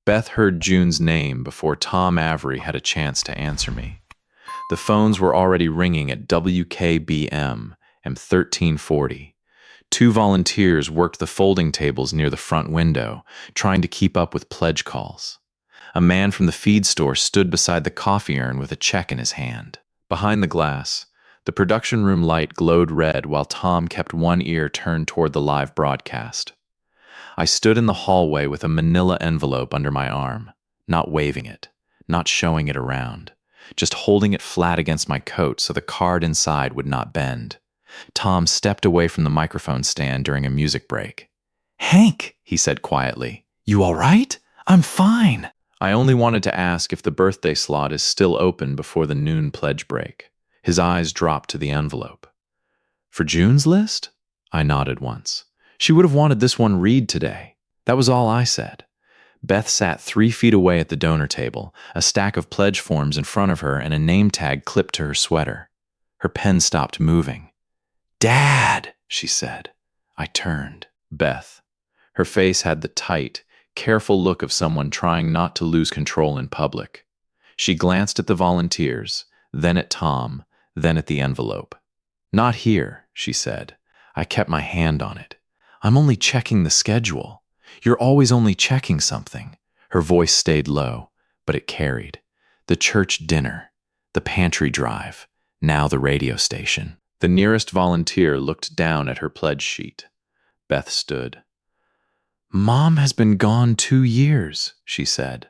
Beth heard June's name before Tom Avery had a chance to answer me. The phones were already ringing at WKBM and 1340. Two volunteers worked the folding tables near the front window, trying to keep up with pledge calls. A man from the feed store stood beside the coffee urn with a check in his hand. Behind the glass, the production room light glowed red while Tom kept one ear turned toward the live broadcast. I stood in the hallway with a manila envelope under my arm, not waving it, not showing it around, just holding it flat against my coat so the card inside would not bend. Tom stepped away from the microphone stand during a music break. "Hank," he said quietly, "you all right? I'm fine." I only wanted to ask if the birthday slot is still open before the noon pledge break. His eyes dropped to the envelope. "For June's list?" I nodded once. "She would have wanted this one read today." That was all I said. Beth sat 3 feet away at the donor table, a stack of pledge forms in front of her and a name tag clipped to her sweater. Her pen stopped moving. "Dad," she said. I turned. Beth. Her face had the tight, careful look of someone trying not to lose control in public. She glanced at the volunteers, then at Tom, then at the envelope. "Not here," she said. I kept my hand on it. "I'm only checking the schedule. You're always only checking something." Her voice stayed low, but it carried. The church dinner, the pantry drive, now the radio station. The nearest volunteer looked down at her pledge sheet. Beth stood. "Mom has been gone 2 years," she said.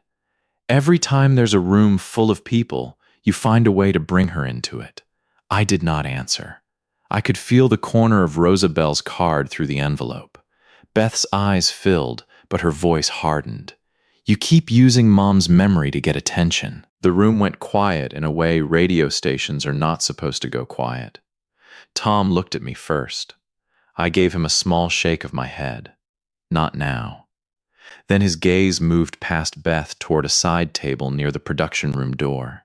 "Every time there's a room full of people, you find a way to bring her into it." I did not answer. I could feel the corner of Rosabelle's card through the envelope. Beth's eyes filled, but her voice hardened. "You keep using Mom's memory to get attention." The room went quiet in a way radio stations are not supposed to go quiet. Tom looked at me first. I gave him a small shake of my head. "Not now." Then his gaze moved past Beth toward a side table near the production room door.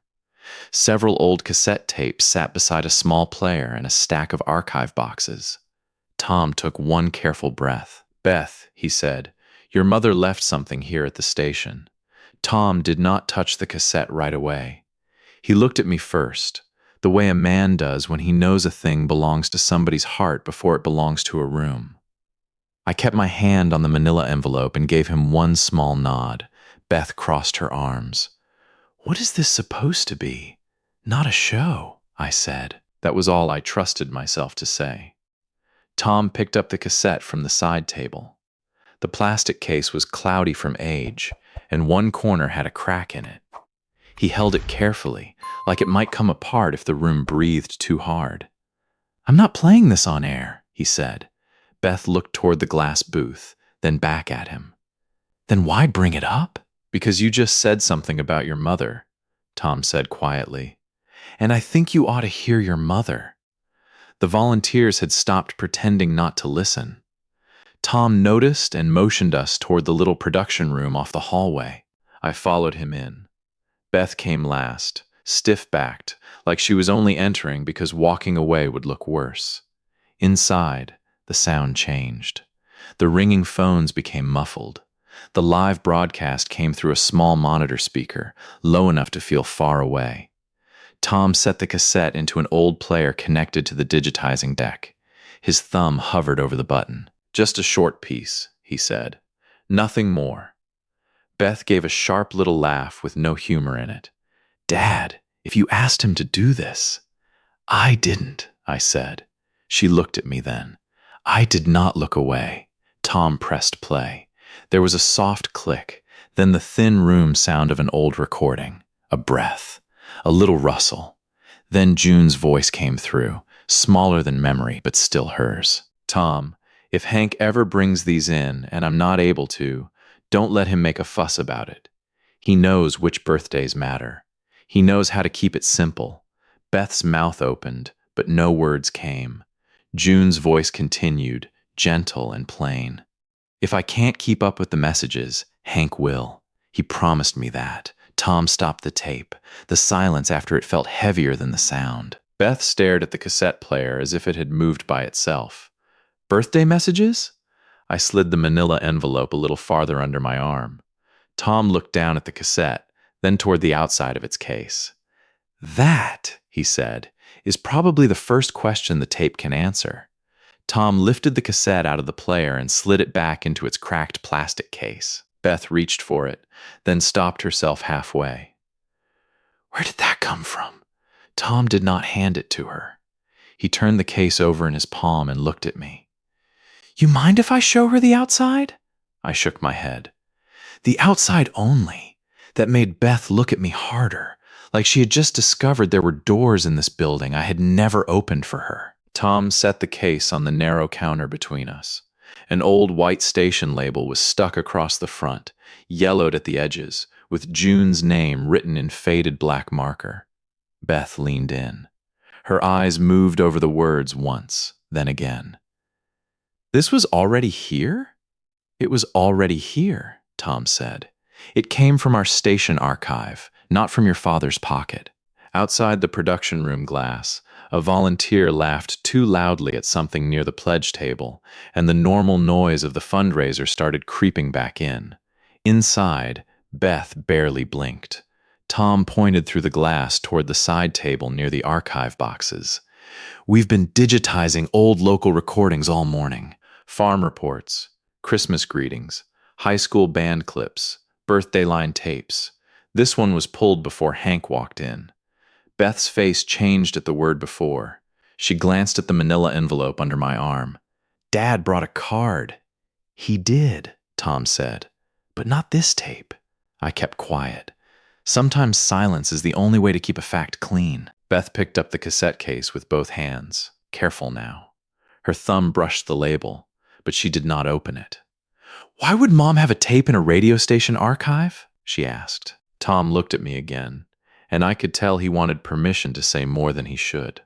Several old cassette tapes sat beside a small player and a stack of archive boxes. Tom took one careful breath. "Beth," he said, "your mother left something here at the station." Tom did not touch the cassette right away. He looked at me first, the way a man does when he knows a thing belongs to somebody's heart before it belongs to a room. I kept my hand on the manila envelope and gave him one small nod. Beth crossed her arms. "What is this supposed to be? Not a show," I said. That was all I trusted myself to say. Tom picked up the cassette from the side table. The plastic case was cloudy from age, and one corner had a crack in it. He held it carefully, like it might come apart if the room breathed too hard. "I'm not playing this on air," he said. Beth looked toward the glass booth, then back at him. "Then why bring it up?" "Because you just said something about your mother," Tom said quietly. "And I think you ought to hear your mother." The volunteers had stopped pretending not to listen. Tom noticed and motioned us toward the little production room off the hallway. I followed him in. Beth came last, stiff-backed, like she was only entering because walking away would look worse. Inside, the sound changed. The ringing phones became muffled. The live broadcast came through a small monitor speaker, low enough to feel far away. Tom set the cassette into an old player connected to the digitizing deck. His thumb hovered over the button. "Just a short piece," he said. "Nothing more." Beth gave a sharp little laugh with no humor in it. "Dad, if you asked him to do this." "I didn't," I said. She looked at me then. I did not look away. Tom pressed play. There was a soft click, then the thin room sound of an old recording, a breath, a little rustle. Then June's voice came through, smaller than memory, but still hers. "Tom, if Hank ever brings these in and I'm not able to, don't let him make a fuss about it. He knows which birthdays matter. He knows how to keep it simple." Beth's mouth opened, but no words came. June's voice continued, gentle and plain. "If I can't keep up with the messages, Hank will. He promised me that." Tom stopped the tape, the silence after it felt heavier than the sound. Beth stared at the cassette player as if it had moved by itself. "Birthday messages?" I slid the manila envelope a little farther under my arm. Tom looked down at the cassette, then toward the outside of its case. That, he said, is probably the first question the tape can answer. Tom lifted the cassette out of the player and slid it back into its cracked plastic case. Beth reached for it, then stopped herself halfway. Where did that come from? Tom did not hand it to her. He turned the case over in his palm and looked at me. You mind if I show her the outside? I shook my head. The outside only. That made Beth look at me harder, like she had just discovered there were doors in this building I had never opened for her. Tom set the case on the narrow counter between us. An old white station label was stuck across the front, yellowed at the edges, with June's name written in faded black marker. Beth leaned in. Her eyes moved over the words once, then again. This was already here? It was already here, Tom said. It came from our station archive, not from your father's pocket. Outside the production room glass, a volunteer laughed too loudly at something near the pledge table, and the normal noise of the fundraiser started creeping back in. Inside, Beth barely blinked. Tom pointed through the glass toward the side table near the archive boxes. We've been digitizing old local recordings all morning. Farm reports, Christmas greetings, high school band clips, birthday line tapes. This one was pulled before Hank walked in. Beth's face changed at the word before. She glanced at the manila envelope under my arm. Dad brought a card. He did, Tom said. But not this tape. I kept quiet. Sometimes silence is the only way to keep a fact clean. Beth picked up the cassette case with both hands. Careful now. Her thumb brushed the label, but she did not open it. Why would Mom have a tape in a radio station archive? She asked. Tom looked at me again, and I could tell he wanted permission to say more than he should.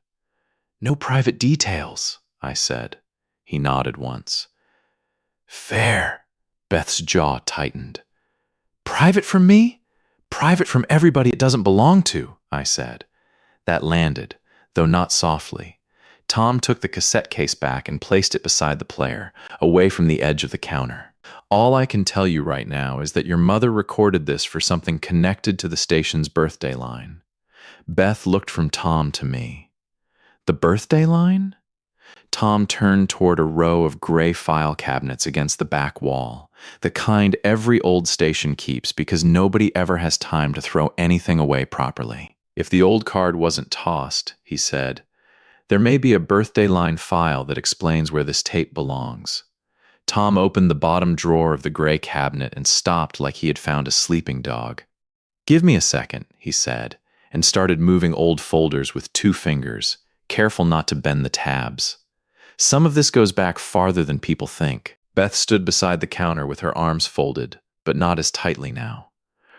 No private details, I said. He nodded once. Fair. Beth's jaw tightened. Private from me? Private from everybody it doesn't belong to, I said. That landed, though not softly. Tom took the cassette case back and placed it beside the player, away from the edge of the counter. All I can tell you right now is that your mother recorded this for something connected to the station's birthday line. Beth looked from Tom to me. The birthday line? Tom turned toward a row of gray file cabinets against the back wall, the kind every old station keeps because nobody ever has time to throw anything away properly. If the old card wasn't tossed, he said, there may be a birthday line file that explains where this tape belongs. Tom opened the bottom drawer of the gray cabinet and stopped like he had found a sleeping dog. Give me a second, he said, and started moving old folders with 2 fingers, careful not to bend the tabs. Some of this goes back farther than people think. Beth stood beside the counter with her arms folded, but not as tightly now.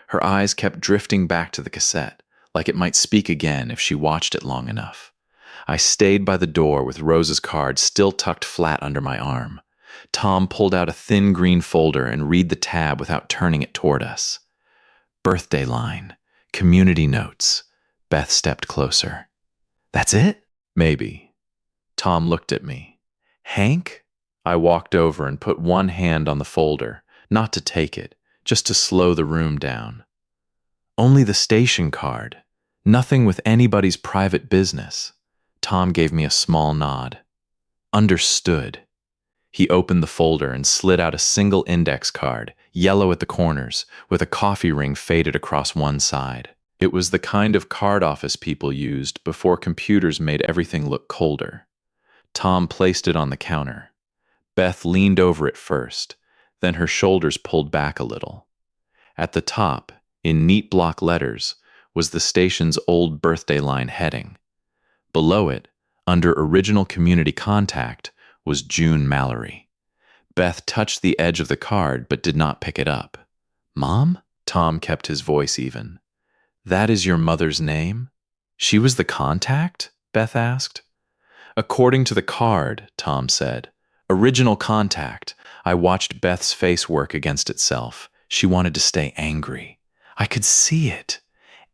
Her eyes kept drifting back to the cassette, like it might speak again if she watched it long enough. I stayed by the door with Rose's card still tucked flat under my arm. Tom pulled out a thin green folder and read the tab without turning it toward us. Birthday line. Community notes. Beth stepped closer. That's it? Maybe. Tom looked at me. Hank? I walked over and put one hand on the folder, not to take it, just to slow the room down. Only the station card. Nothing with anybody's private business. Tom gave me a small nod. Understood. He opened the folder and slid out a single index card, yellow at the corners, with a coffee ring faded across one side. It was the kind of card office people used before computers made everything look colder. Tom placed it on the counter. Beth leaned over it first, then her shoulders pulled back a little. At the top, in neat block letters, was the station's old birthday line heading. Below it, under Original Community Contact, was June Mallory. Beth touched the edge of the card but did not pick it up. Mom? Tom kept his voice even. That is your mother's name? She was the contact? Beth asked. According to the card, Tom said. Original Contact. I watched Beth's face work against itself. She wanted to stay angry. I could see it.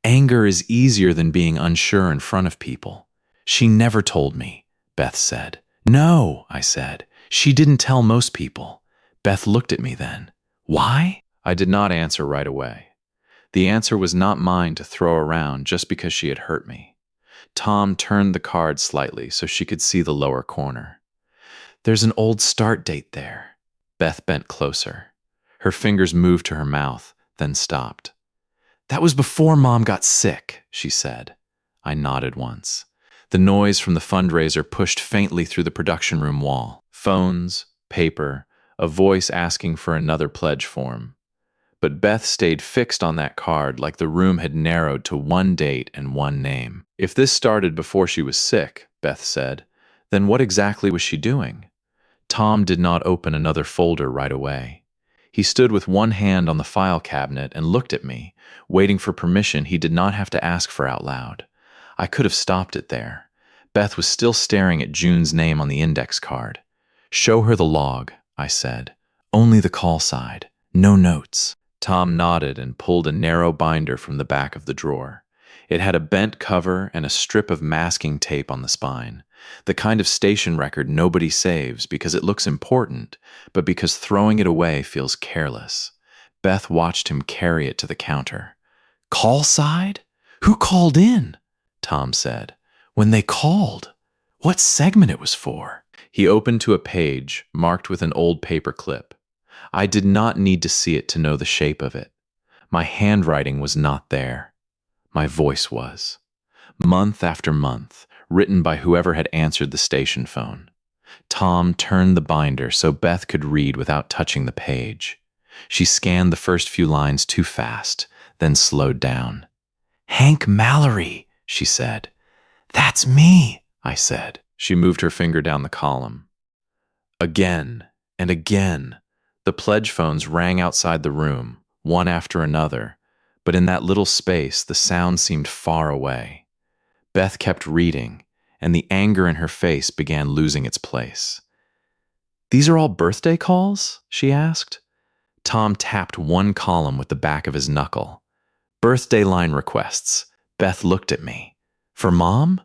Anger is easier than being unsure in front of people. She never told me, Beth said. No, I said. She didn't tell most people. Beth looked at me then. Why? I did not answer right away. The answer was not mine to throw around just because she had hurt me. Tom turned the card slightly so she could see the lower corner. There's an old start date there. Beth bent closer. Her fingers moved to her mouth, then stopped. That was before Mom got sick, she said. I nodded once. The noise from the fundraiser pushed faintly through the production room wall. Phones, paper, a voice asking for another pledge form. But Beth stayed fixed on that card like the room had narrowed to one date and one name. If this started before she was sick, Beth said, then what exactly was she doing? Tom did not open another folder right away. He stood with one hand on the file cabinet and looked at me, waiting for permission he did not have to ask for out loud. I could have stopped it there. Beth was still staring at June's name on the index card. Show her the log, I said. Only the call side. No notes. Tom nodded and pulled a narrow binder from the back of the drawer. It had a bent cover and a strip of masking tape on the spine. The kind of station record nobody saves because it looks important, but because throwing it away feels careless. Beth watched him carry it to the counter. Call side? Who called in? Tom said. When they called. What segment it was for? He opened to a page marked with an old paper clip. I did not need to see it to know the shape of it. My handwriting was not there. My voice was. Month after month, written by whoever had answered the station phone. Tom turned the binder so Beth could read without touching the page. She scanned the first few lines too fast, then slowed down. Hank Mallory, she said. That's me, I said. She moved her finger down the column. Again and again. The pledge phones rang outside the room, one after another, but in that little space the sound seemed far away. Beth kept reading, and the anger in her face began losing its place. These are all birthday calls? She asked. Tom tapped one column with the back of his knuckle. Birthday line requests. Beth looked at me. For Mom?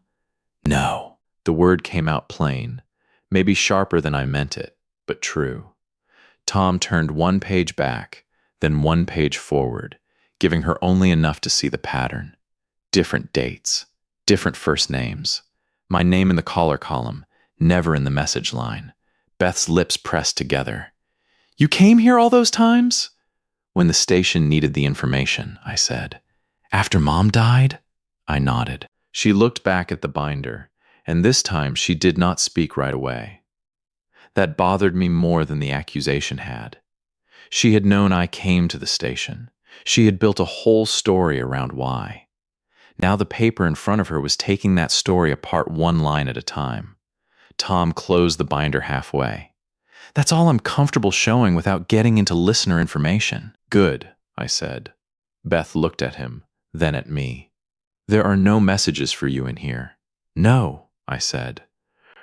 No. The word came out plain, maybe sharper than I meant it, but true. Tom turned one page back, then one page forward, giving her only enough to see the pattern. Different dates, different first names. My name in the caller column, never in the message line. Beth's lips pressed together. You came here all those times? When the station needed the information, I said. After Mom died? I nodded. She looked back at the binder, and this time she did not speak right away. That bothered me more than the accusation had. She had known I came to the station. She had built a whole story around why. Now the paper in front of her was taking that story apart one line at a time. Tom closed the binder halfway. That's all I'm comfortable showing without getting into listener information. Good, I said. Beth looked at him, then at me. There are no messages for you in here. No, I said.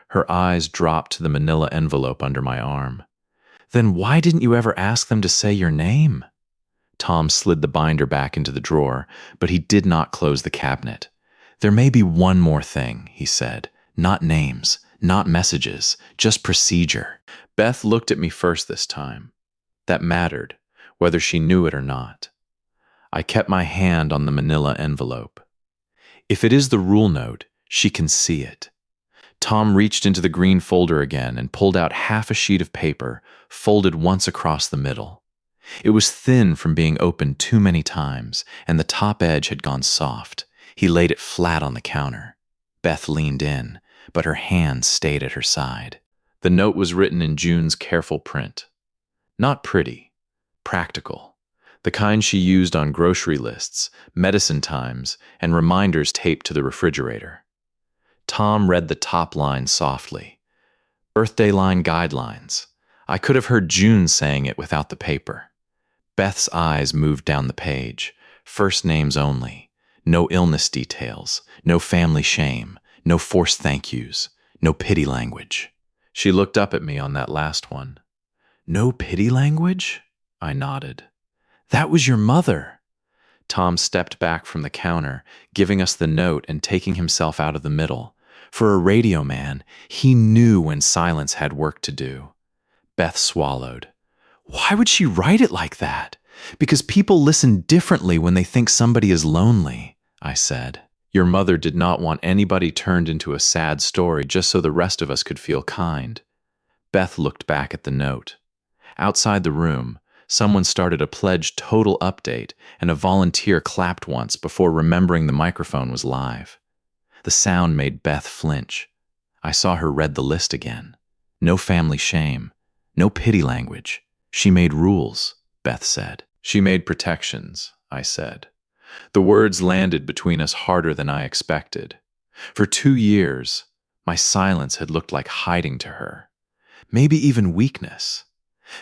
Her eyes dropped to the manila envelope under my arm. Then why didn't you ever ask them to say your name? Tom slid the binder back into the drawer, but he did not close the cabinet. There may be one more thing, he said. Not names, not messages, just procedure. Beth looked at me first this time. That mattered, whether she knew it or not. I kept my hand on the manila envelope. If it is the rule note, she can see it. Tom reached into the green folder again and pulled out half a sheet of paper, folded once across the middle. It was thin from being opened too many times, and the top edge had gone soft. He laid it flat on the counter. Beth leaned in, but her hand stayed at her side. The note was written in June's careful print. Not pretty, practical. The kind she used on grocery lists, medicine times, and reminders taped to the refrigerator. Tom read the top line softly. Birthday line guidelines. I could have heard June saying it without the paper. Beth's eyes moved down the page. First names only. No illness details. No family shame. No forced thank yous. No pity language. She looked up at me on that last one. No pity language? I nodded. That was your mother. Tom stepped back from the counter, giving us the note and taking himself out of the middle. For a radio man, he knew when silence had work to do. Beth swallowed. Why would she write it like that? Because people listen differently when they think somebody is lonely, I said. Your mother did not want anybody turned into a sad story just so the rest of us could feel kind. Beth looked back at the note. Outside the room, someone started a pledge total update, and a volunteer clapped once before remembering the microphone was live. The sound made Beth flinch. I saw her read the list again. No family shame. No pity language. She made rules, Beth said. She made protections, I said. The words landed between us harder than I expected. For 2 years, my silence had looked like hiding to her. Maybe even weakness.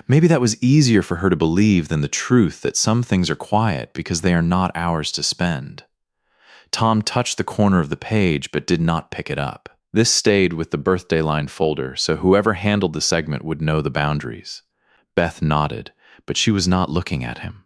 Maybe that was easier for her to believe than the truth that some things are quiet because they are not ours to spend. Tom touched the corner of the page but did not pick it up. This stayed with the birthday line folder, so whoever handled the segment would know the boundaries. Beth nodded, but she was not looking at him.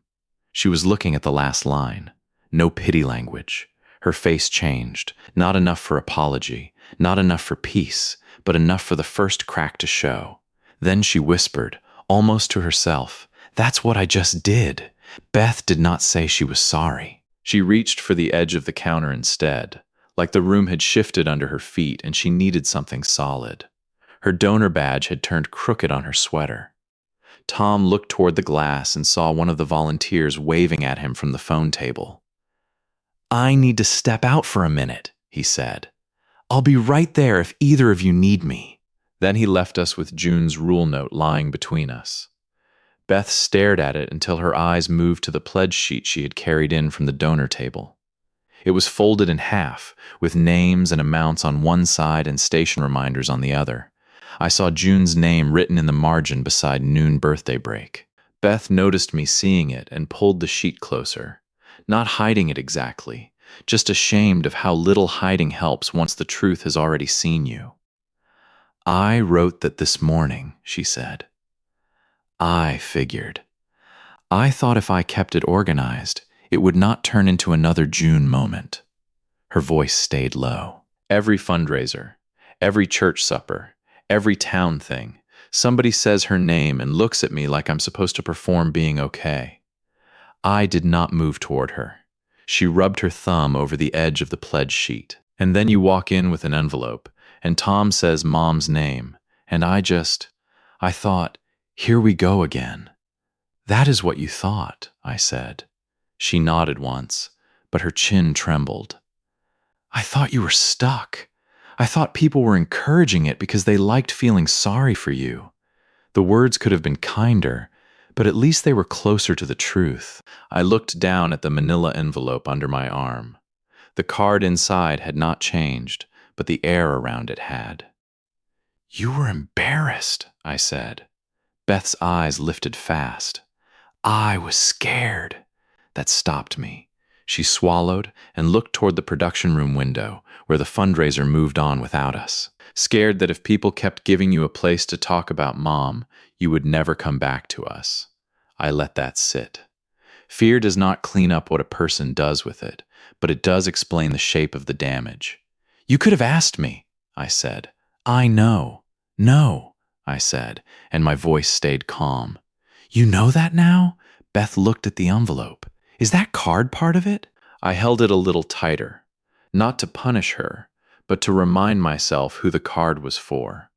She was looking at the last line. No pity language. Her face changed. Not enough for apology, not enough for peace, but enough for the first crack to show. Then she whispered, almost to herself, "That's what I just did." Beth did not say she was sorry. She reached for the edge of the counter instead, like the room had shifted under her feet and she needed something solid. Her donor badge had turned crooked on her sweater. Tom looked toward the glass and saw one of the volunteers waving at him from the phone table. "I need to step out for a minute," he said. "I'll be right there if either of you need me." Then he left us with June's rule note lying between us. Beth stared at it until her eyes moved to the pledge sheet she had carried in from the donor table. It was folded in half, with names and amounts on one side and station reminders on the other. I saw June's name written in the margin beside noon birthday break. Beth noticed me seeing it and pulled the sheet closer. Not hiding it exactly, just ashamed of how little hiding helps once the truth has already seen you. "I wrote that this morning," she said. I figured. I thought if I kept it organized, it would not turn into another June moment. Her voice stayed low. Every fundraiser, every church supper, every town thing, somebody says her name and looks at me like I'm supposed to perform being okay. I did not move toward her. She rubbed her thumb over the edge of the pledge sheet. And then you walk in with an envelope, and Tom says Mom's name, and I thought, here we go again. "That is what you thought," I said. She nodded once, but her chin trembled. "I thought you were stuck. I thought people were encouraging it because they liked feeling sorry for you." The words could have been kinder, but at least they were closer to the truth. I looked down at the manila envelope under my arm. The card inside had not changed, but the air around it had. "You were embarrassed," I said. Beth's eyes lifted fast. "I was scared." That stopped me. She swallowed and looked toward the production room window, where the fundraiser moved on without us. Scared that if people kept giving you a place to talk about Mom, you would never come back to us. I let that sit. Fear does not clean up what a person does with it, but it does explain the shape of the damage. "You could have asked me," I said. "I know." "No," I said, and my voice stayed calm. "You know that now?" Beth looked at the envelope. "Is that card part of it?" I held it a little tighter, not to punish her, but to remind myself who the card was for.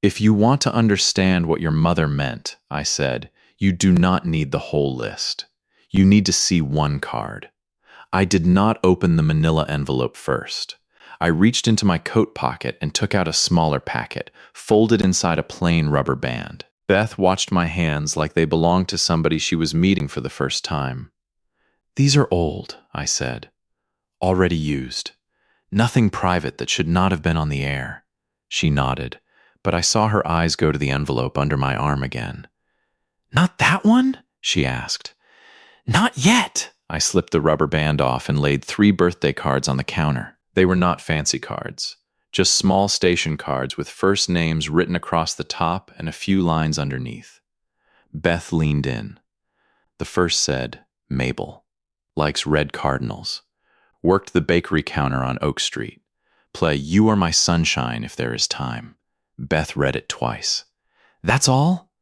"If you want to understand what your mother meant," I said, "you do not need the whole list. You need to see one card." I did not open the manila envelope first. I reached into my coat pocket and took out a smaller packet, folded inside a plain rubber band. Beth watched my hands like they belonged to somebody she was meeting for the first time. "These are old," I said. "Already used. Nothing private that should not have been on the air." She nodded, but I saw her eyes go to the envelope under my arm again. "Not that one?" she asked. "Not yet." I slipped the rubber band off and laid 3 birthday cards on the counter. They were not fancy cards, just small station cards with first names written across the top and a few lines underneath. Beth leaned in. The first said, "Mabel. Likes red cardinals. Worked the bakery counter on Oak Street. Play You Are My Sunshine if there is time." Beth read it twice. "That's all?"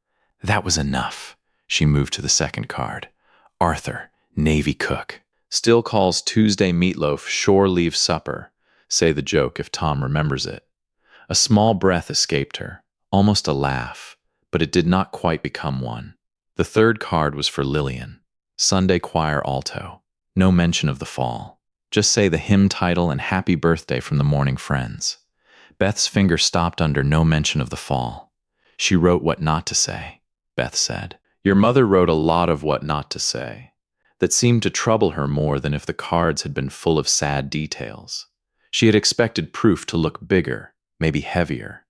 That was enough. She moved to the second card. Arthur, Navy cook. Still calls Tuesday meatloaf shore leave supper. Say the joke if Tom remembers it. A small breath escaped her, almost a laugh, but it did not quite become one. The third card was for Lillian. Sunday choir alto. No mention of the fall. Just say the hymn title and happy birthday from the Mourning Friends. Beth's finger stopped under no mention of the fall. She wrote what not to say, Beth said. Your mother wrote a lot of what not to say. That seemed to trouble her more than if the cards had been full of sad details. She had expected proof to look bigger, maybe heavier.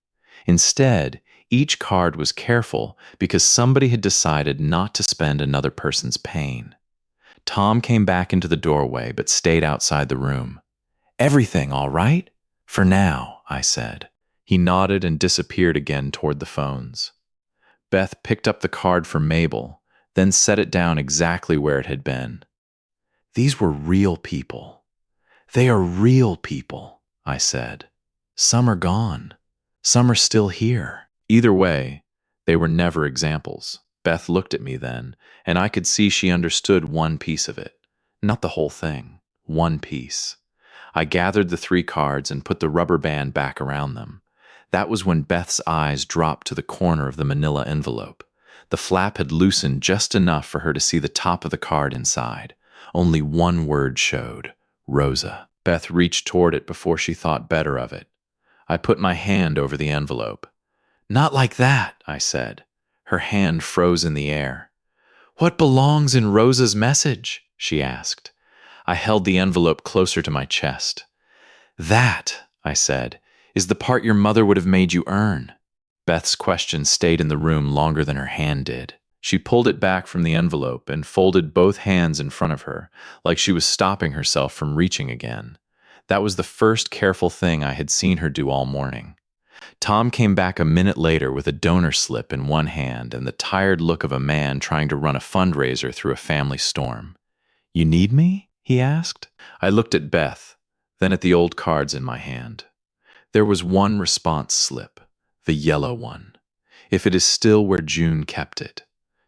Instead, each card was careful because somebody had decided not to spend another person's pain. Tom came back into the doorway but stayed outside the room. Everything all right? For now, I said. He nodded and disappeared again toward the phones. Beth picked up the card for Mabel, then set it down exactly where it had been. These were real people. They are real people, I said. Some are gone. Some are still here. Either way, they were never examples. Beth looked at me then, and I could see she understood one piece of it. Not the whole thing. One piece. I gathered the 3 cards and put the rubber band back around them. That was when Beth's eyes dropped to the corner of the manila envelope. The flap had loosened just enough for her to see the top of the card inside. Only one word showed. Rosa. Beth reached toward it before she thought better of it. I put my hand over the envelope. Not like that, I said. Her hand froze in the air. What belongs in Rosa's message? She asked. I held the envelope closer to my chest. That, I said, is the part your mother would have made you earn. Beth's question stayed in the room longer than her hand did. She pulled it back from the envelope and folded both hands in front of her, like she was stopping herself from reaching again. That was the first careful thing I had seen her do all morning. Tom came back a minute later with a donor slip in one hand and the tired look of a man trying to run a fundraiser through a family storm. You need me? He asked. I looked at Beth, then at the old cards in my hand. There was one response slip, the yellow one. If it is still where June kept it.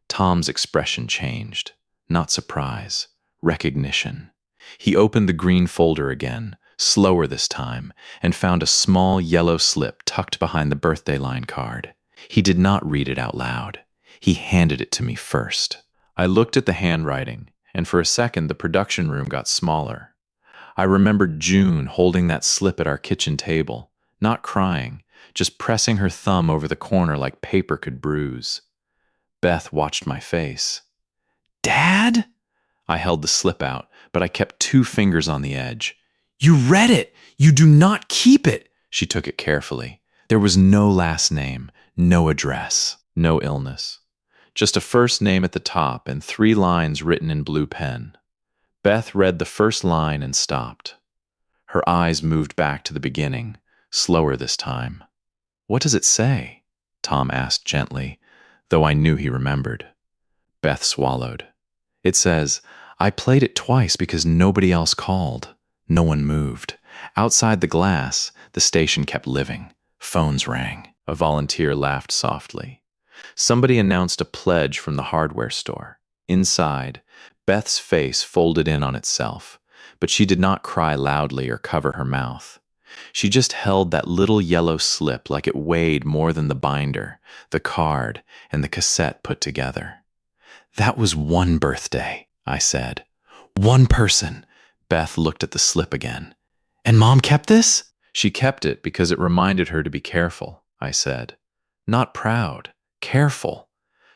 Tom's expression changed. Not surprise, recognition. He opened the green folder again, slower this time, and found a small yellow slip tucked behind the birthday line card. He did not read it out loud. He handed it to me first. I looked at the handwriting, and for a second the production room got smaller. I remembered June holding that slip at our kitchen table, not crying, just pressing her thumb over the corner like paper could bruise. Beth watched my face. Dad? I held the slip out, but I kept 2 fingers on the edge. You read it! You do not keep it! She took it carefully. There was no last name, no address, no illness. Just a first name at the top and 3 lines written in blue pen. Beth read the first line and stopped. Her eyes moved back to the beginning, slower this time. What does it say? Tom asked gently, though I knew he remembered. Beth swallowed. It says, I played it twice because nobody else called. No one moved. Outside the glass, the station kept living. Phones rang. A volunteer laughed softly. Somebody announced a pledge from the hardware store. Inside, Beth's face folded in on itself, but she did not cry loudly or cover her mouth. She just held that little yellow slip like it weighed more than the binder, the card, and the cassette put together. That was one birthday, I said. One person. Beth looked at the slip again. And Mom kept this? She kept it because it reminded her to be careful, I said. Not proud, careful.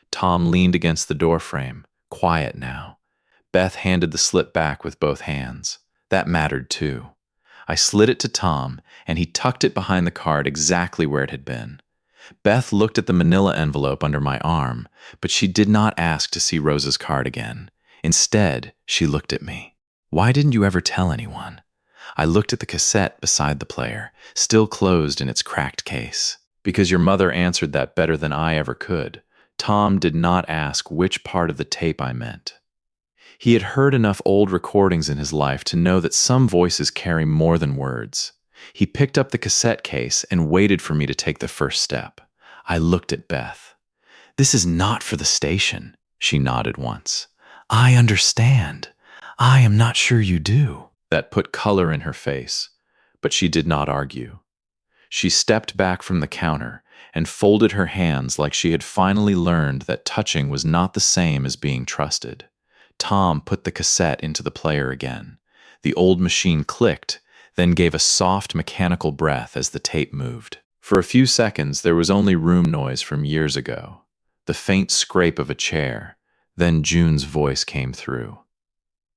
Tom leaned against the doorframe, quiet now. Beth handed the slip back with both hands. That mattered too. I slid it to Tom, and he tucked it behind the card exactly where it had been. Beth looked at the manila envelope under my arm, but she did not ask to see Rosa's card again. Instead, she looked at me. Why didn't you ever tell anyone? I looked at the cassette beside the player, still closed in its cracked case. Because your mother answered that better than I ever could. Tom did not ask which part of the tape I meant. He had heard enough old recordings in his life to know that some voices carry more than words. He picked up the cassette case and waited for me to take the first step. I looked at Beth. This is not for the station, She nodded once. I understand. I am not sure you do. That put color in her face, but she did not argue. She stepped back from the counter and folded her hands like she had finally learned that touching was not the same as being trusted. Tom put the cassette into the player again. The old machine clicked, then gave a soft mechanical breath as the tape moved. For a few seconds, there was only room noise from years ago. The faint scrape of a chair. Then June's voice came through.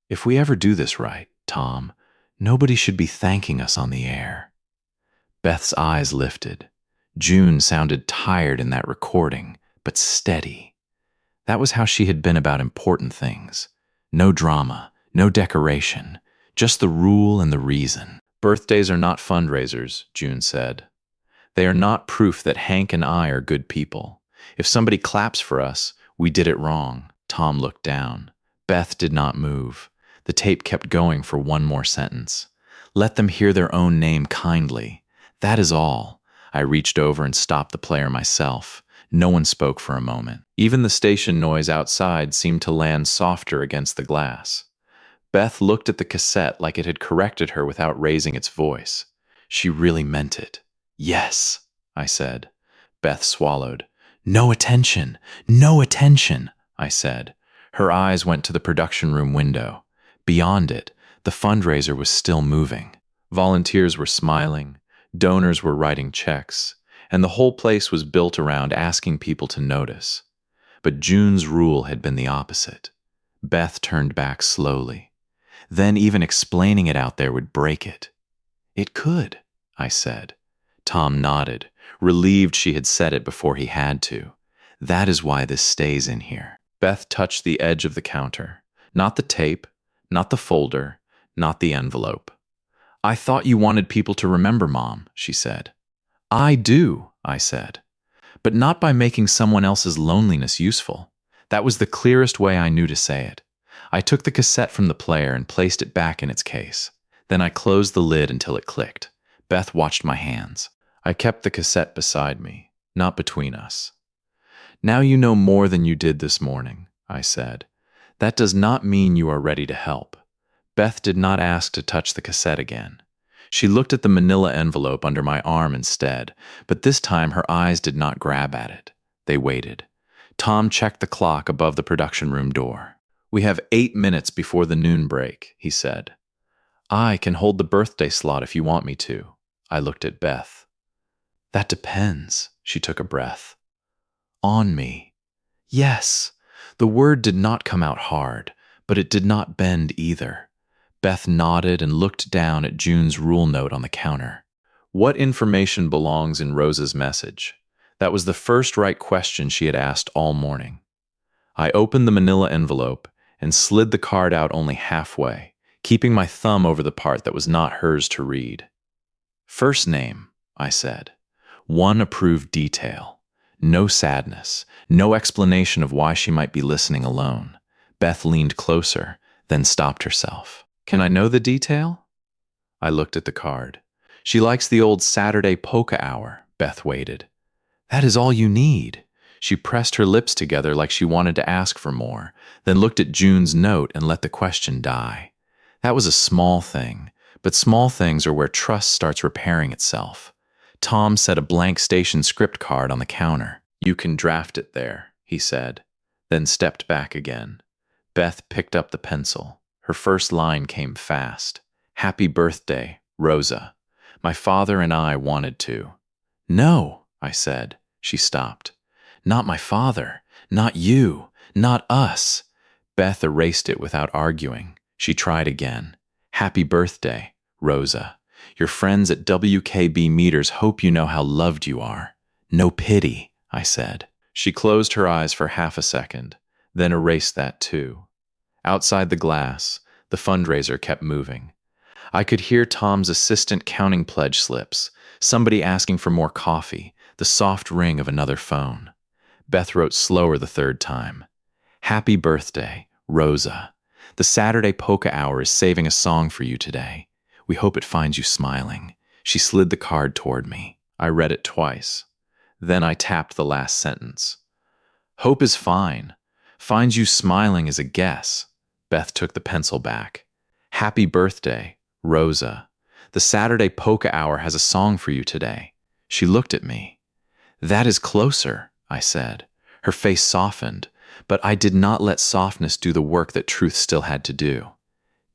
If we ever do this right, Tom, nobody should be thanking us on the air. Beth's eyes lifted. June sounded tired in that recording, but steady. That was how she had been about important things. No drama, no decoration, just the rule and the reason. Birthdays are not fundraisers, June said. They are not proof that Hank and I are good people. If somebody claps for us, we did it wrong. Tom looked down. Beth did not move. The tape kept going for one more sentence. Let them hear their own name kindly. That is all. I reached over and stopped the player myself. No one spoke for a moment. Even the station noise outside seemed to land softer against the glass. Beth looked at the cassette like it had corrected her without raising its voice. She really meant it. Yes, I said. Beth swallowed. No attention, no attention, I said. Her eyes went to the production room window. Beyond it, the fundraiser was still moving. Volunteers were smiling, donors were writing checks, and the whole place was built around asking people to notice. But June's rule had been the opposite. Beth turned back slowly. Then even explaining it out there would break it. It could, I said. Tom nodded, relieved she had said it before he had to. That is why this stays in here. Beth touched the edge of the counter. Not the tape, not the folder, not the envelope. I thought you wanted people to remember, Mom, she said. I do, I said. But not by making someone else's loneliness useful. That was the clearest way I knew to say it. I took the cassette from the player and placed it back in its case. Then I closed the lid until it clicked. Beth watched my hands. I kept the cassette beside me, not between us. Now you know more than you did this morning, I said. That does not mean you are ready to help. Beth did not ask to touch the cassette again. She looked at the manila envelope under my arm instead, but this time her eyes did not grab at it. They waited. Tom checked the clock above the production room door. We have 8 minutes before the noon break, he said. I can hold the birthday slot if you want me to. I looked at Beth. That depends, she took a breath. On me. Yes. The word did not come out hard, but it did not bend either. Beth nodded and looked down at June's rule note on the counter. What information belongs in Rosa's message? That was the first right question she had asked all morning. I opened the manila envelope and slid the card out only halfway, keeping my thumb over the part that was not hers to read. First name, I said. One approved detail. No sadness, no explanation of why she might be listening alone. Beth leaned closer, then stopped herself. Can I know the detail? I looked at the card. She likes the old Saturday polka hour, Beth waited. That is all you need. She pressed her lips together like she wanted to ask for more, then looked at June's note and let the question die. That was a small thing, but small things are where trust starts repairing itself. Tom set a blank station script card on the counter. You can draft it there, he said, then stepped back again. Beth picked up the pencil. Her first line came fast. Happy birthday, Rosa. My father and I wanted to. No, I said. She stopped. Not my father. Not you. Not us. Beth erased it without arguing. She tried again. Happy birthday, Rosa. Your friends at WKB Meters hope you know how loved you are. No pity, I said. She closed her eyes for half a second, then erased that too. Outside the glass, the fundraiser kept moving. I could hear Tom's assistant counting pledge slips, somebody asking for more coffee, the soft ring of another phone. Beth wrote slower the third time. Happy birthday, Rosa. The Saturday polka hour is saving a song for you today. We hope it finds you smiling. She slid the card toward me. I read it twice. Then I tapped the last sentence. Hope is fine, Finds you smiling is a guess. Beth took the pencil back. Happy birthday, Rosa. The Saturday polka hour has a song for you today. She looked at me. That is closer, I said. Her face softened, but I did not let softness do the work that truth still had to do.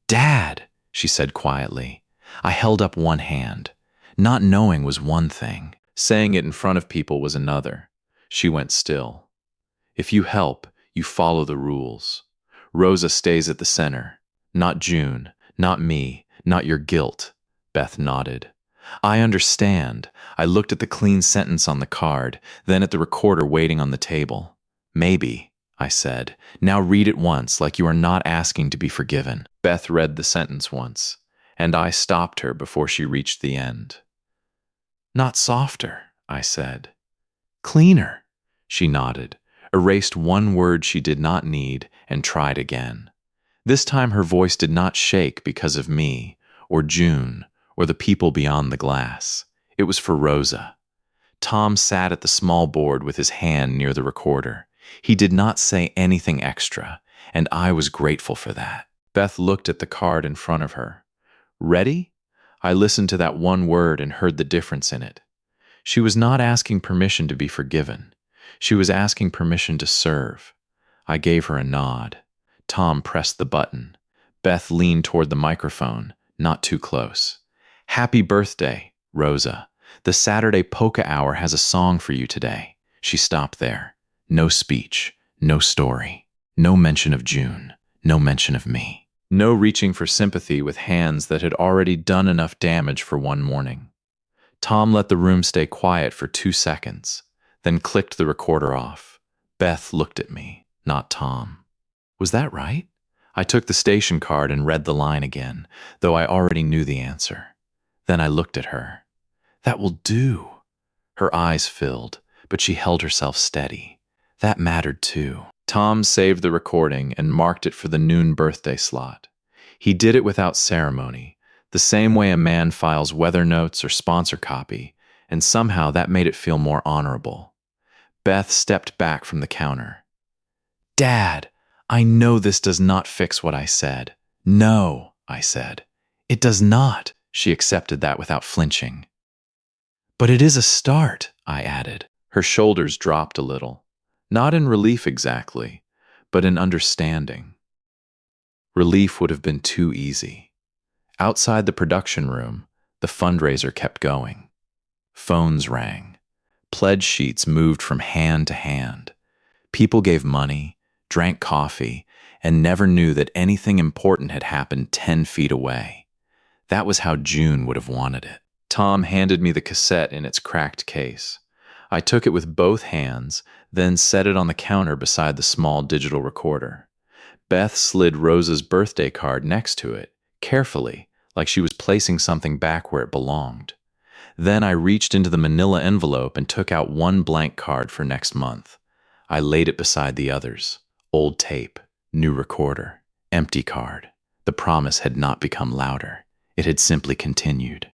Dad, she said quietly. I held up one hand. Not knowing was one thing. Saying it in front of people was another. She went still. If you help, you follow the rules. Rosa stays at the center. Not June, not me, not your guilt. Beth nodded. I understand. I looked at the clean sentence on the card, then at the recorder waiting on the table. Maybe, I said. Now read it once, like you are not asking to be forgiven. Beth read the sentence once, and I stopped her before she reached the end. Not softer, I said. Cleaner, she nodded, erased one word she did not need, and tried again. This time her voice did not shake because of me, or June, or the people beyond the glass. It was for Rosa. Tom sat at the small board with his hand near the recorder. He did not say anything extra, and I was grateful for that. Beth looked at the card in front of her. Ready? I listened to that one word and heard the difference in it. She was not asking permission to be forgiven. She was asking permission to serve. I gave her a nod. Tom pressed the button. Beth leaned toward the microphone, not too close. Happy birthday, Rosa. The Saturday polka hour has a song for you today. She stopped there. No speech, no story, no mention of June, no mention of me. No reaching for sympathy with hands that had already done enough damage for one morning. Tom let the room stay quiet for 2 seconds, then clicked the recorder off. Beth looked at me, not Tom. Was that right? I took the station card and read the line again, though I already knew the answer. Then I looked at her. That will do. Her eyes filled, but she held herself steady. That mattered too. Tom saved the recording and marked it for the noon birthday slot. He did it without ceremony, the same way a man files weather notes or sponsor copy, and somehow that made it feel more honorable. Beth stepped back from the counter. Dad, I know this does not fix what I said. No, I said. It does not. She accepted that without flinching. But it is a start, I added. Her shoulders dropped a little. Not in relief exactly, but in understanding. Relief would have been too easy. Outside the production room, the fundraiser kept going. Phones rang. Pledge sheets moved from hand to hand. People gave money, drank coffee, and never knew that anything important had happened 10 feet away. That was how June would have wanted it. Tom handed me the cassette in its cracked case. I took it with both hands, then set it on the counter beside the small digital recorder. Beth slid Rosa's birthday card next to it, carefully, like she was placing something back where it belonged. Then I reached into the manila envelope and took out one blank card for next month. I laid it beside the others. Old tape, new recorder, empty card. The promise had not become louder. It had simply continued.